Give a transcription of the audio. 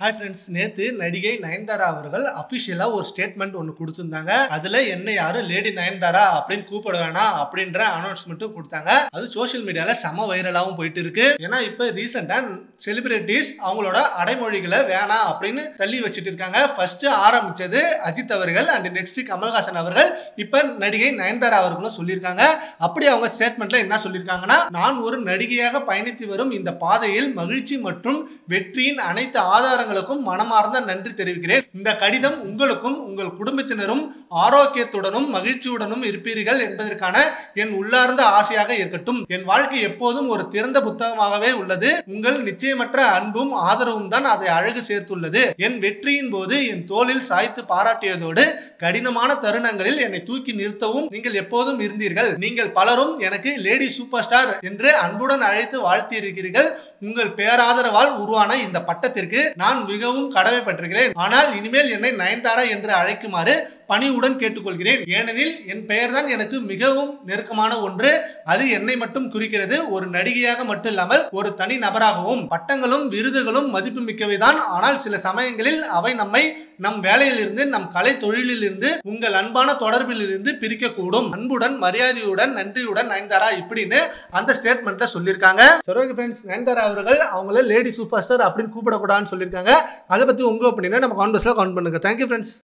Hi friends, நேத்து நடிகை நயன்தாரா அவர்கள் அபிஷியலா ஒரு ஸ்டேட்மெண்ட் ஒன்று கொடுத்திருந்தாங்க. அதுல என்ன யாரும் லேடி நயன்தாரா அப்படின்னு கூப்பிட வேணாம் அப்படின்ற அனௌன்ஸ்மெண்ட்டும் கொடுத்தாங்க. அது சோசியல் மீடியால செம வைரலாகவும் போயிட்டு இருக்கு. ஏன்னா இப்ப ரீசெண்டா செலிபிரிட்டிஸ் அவங்களோட அடைமொழிகளை வேணாம் அப்படின்னு தள்ளி வச்சுட்டு இருக்காங்க. ஃபர்ஸ்ட் ஆரம்பிச்சது அஜித் அவர்கள் அண்ட் நெக்ஸ்ட் கமல்ஹாசன் அவர்கள், இப்ப நடிகை நயன்தாரா அவர்களும் சொல்லியிருக்காங்க. அப்படி அவங்க ஸ்டேட்மெண்ட்ல என்ன சொல்லியிருக்காங்கன்னா, நான் ஒரு நடிகையாக பயணித்து வரும் இந்த பாதையில் மகிழ்ச்சி மற்றும் வெற்றியின் அனைத்து ஆதாரங்களுக்கும் மனமார்ந்த நன்றி தெரிவிக்கிறேன். இந்த கடிதம் உங்களுக்கும் உங்கள் குடும்பத்தினரும் ஆரோக்கியத்துடனும் மகிழ்ச்சியுடனும் இருப்பீர்கள் என்பதற்கான என் உள்ளார்ந்த ஆசையாக இருக்கட்டும். என் வாழ்க்கை எப்போதும் ஒரு திறந்த புத்தகமாகவே உள்ளது. உங்கள் நிச்சயமற்ற அன்பும் ஆதரவும் தான் அதை அழகு சேர்த்துள்ளது. என் வெற்றியின் போது என் தோளில் சாய்த்து பாராட்டியதோடு கடினமான தருணங்களில் என்னை தூக்கி நிறுத்தவும் நீங்கள் எப்போதும் இருந்தீர்கள். நீங்கள் பலரும் எனக்கு லேடி சூப்பர் ஸ்டார் என்று அன்புடன் அழைத்து வாழ்த்தி இருக்கிறீர்கள். உங்கள் பேராதரவால் உருவான இந்த பட்டத்திற்கு நான் மிகவும் கடமைப்பட்டிருக்கிறேன். ஆனால் இனிமேல் என்னை நயன்தாரா என்று அழைக்குமாறு பணிவுடன் கேட்டுக்கொள்கிறேன். ஏனெனில் என் பெயர் தான் எனக்கு மிகவும் நெருக்கமான ஒன்று. அது என்னை மட்டும் குறிக்கிறது. ஒரு நடிகையாக மட்டும் இல்லாமல் ஒரு தனி நபராகவும். பட்டங்களும் விருதுகளும் மதிப்பு மிக்கவைதான். ஆனால் சில சமயங்களில் அவை நம்மை நம் வேலையிலிருந்து, நம் கலை தொழிலில் இருந்து, உங்கள் அன்பான தொடர்பில் இருந்து பிரிக்க கூடும். அன்புடன், மரியாதையுடன், நன்றியுடன் நயன்தாரா இப்படின்னு அந்த ஸ்டேட்மெண்ட்ல சொல்லியிருக்காங்க. சரி ஓகே ஃப்ரெண்ட்ஸ், நயன்தாரா அவர்கள் அவங்கள லேடி சூப்பர் ஸ்டார் அப்படின்னு கூப்பிடக்கூடாதுன்னு சொல்லியிருக்காங்க. அதை பத்தி உங்க ஒப்பீனியனை நம்ம கான்வர்ஸ்ல கமெண்ட் பண்ணுங்க. Thank you friends.